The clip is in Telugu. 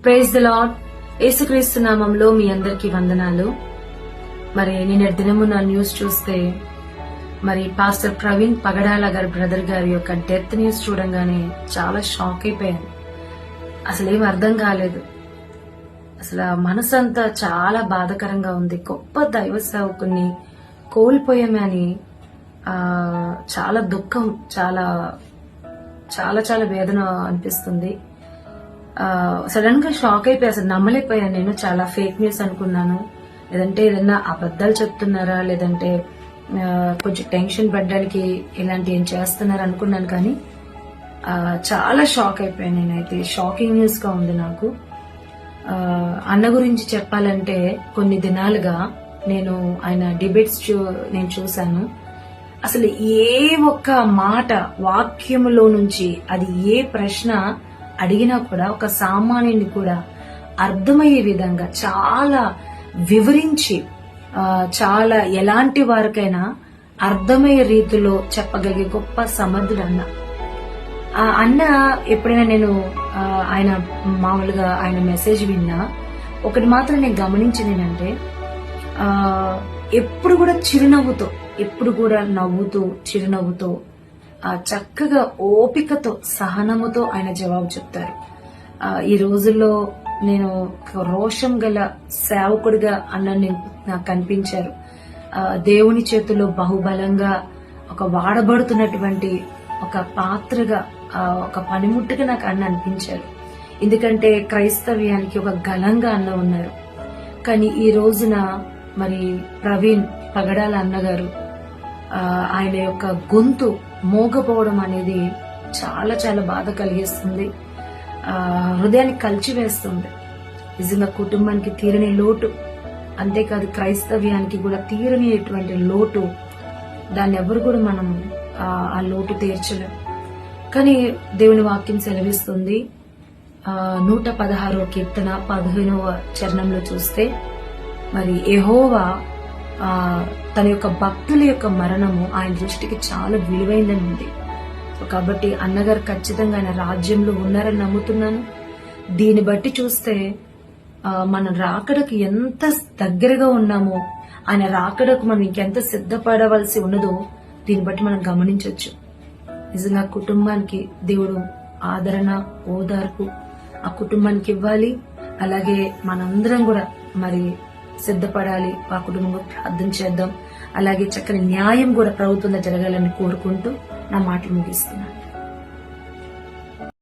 Praise the lord. యేసుక్రీస్తు నామంలో మీ అందరికీ వందనాలు. మరి నిన్నటి దినము నా న్యూస్ చూస్తే మరి పాస్టర్ ప్రవీణ్ పగడాల గారి బ్రదర్ గారి యొక్క డెత్ న్యూస్ చూడంగానే చాలా షాక్ అయిపోయాను. అసలు ఏం అర్థం కాలేదు. అసలు మనసంతా చాలా బాధకరంగా ఉంది. గొప్ప దైవ సేవకుని కోల్పోయామని చాలా దుఃఖం, చాలా చాలా చాలా వేదన అనిపిస్తుంది. సడన్ గా షాక్ అయిపోయి అసలు నమ్మలేకపోయాను. నేను చాలా ఫేక్ న్యూస్ అనుకున్నాను, లేదంటే ఏదన్నా అబద్ధాలు చెప్తున్నారా, లేదంటే కొంచెం టెన్షన్ పడ్డానికి ఇలాంటి ఏం చేస్తున్నారా అనుకున్నాను. కానీ చాలా షాక్ అయిపోయాను. నేనైతే షాకింగ్ న్యూస్ గా ఉంది నాకు. అన్న గురించి చెప్పాలంటే కొన్ని దినాలుగా నేను ఆయన డిబేట్స్ నేను చూశాను. అసలు ఏ ఒక్క మాట వాక్యములో నుంచి అది ఏ ప్రశ్న అడిగినా కూడా ఒక సామాన్యుని కూడా అర్థమయ్యే విధంగా చాలా వివరించి చాలా ఎలాంటి వారికైనా అర్థమయ్యే రీతిలో చెప్పగలిగే గొప్ప సమర్థుడు అన్న. అన్న ఎప్పుడైనా నేను ఆయన మామూలుగా ఆయన మెసేజ్ విన్నా ఒకటి మాత్రం నేను గమనించింది ఏంటంటే ఎప్పుడు కూడా చిరునవ్వుతో, ఎప్పుడు కూడా నవ్వుతూ చిరునవ్వుతో చక్కగా ఓపికతో సహనముతో ఆయన జవాబు చెప్తారు. ఈ రోజుల్లో నేను రోషం గల సేవకుడిగా అన్నని నాకు కనిపించారు. దేవుని చేతుల్లో బహుబలంగా ఒక వాడబడుతున్నటువంటి ఒక పాత్రగా, ఒక పనిముట్టుగా నాకు అన్న అనిపించారు. ఎందుకంటే క్రైస్తవ్యానికి ఒక గలంగా అన్న ఉన్నారు. కానీ ఈ రోజున మరి ప్రవీణ్ పగడాల అన్నగారు ఆయన యొక్క గొంతు మోగపోవడం అనేది చాలా చాలా బాధ కలిగిస్తుంది. హృదయాన్ని కలిచివేస్తుంది. నిజంగా కుటుంబానికి తీరని లోటు, అంతేకాదు క్రైస్తవ్యానికి కూడా తీరనిటువంటి లోటు. దాన్ని ఎవరు కూడా మనం ఆ లోటు తీర్చలేం. కానీ దేవుని వాక్యం సెలవిస్తుంది. 116వ కీర్తన 15వ చరణంలో చూస్తే మరి యెహోవా తన యొక్క భక్తుల యొక్క మరణము ఆయన దృష్టికి చాలా విలువైందని ఉంది. కాబట్టి అన్నగారు ఖచ్చితంగా ఆయన రాజ్యంలో ఉన్నారని నమ్ముతున్నాను. దీన్ని బట్టి చూస్తే మన రాకడకు ఎంత దగ్గరగా ఉన్నామో, ఆయన రాకడకు మనం ఇంకెంత సిద్ధపడవలసి ఉన్నదో దీన్ని బట్టి మనం గమనించవచ్చు. నిజంగా కుటుంబానికి దేవుడు ఆదరణ, ఓదార్పు ఆ కుటుంబానికి ఇవ్వాలి. అలాగే మనందరం కూడా మరి సిద్ధపడాలి. ఆ కుటుంబం ప్రార్థన చేద్దాం. అలాగే చక్కని న్యాయం కూడా ప్రభుత్వంలో జరగాలని కోరుకుంటూ నా మాటలు ముగిస్తున్నాను.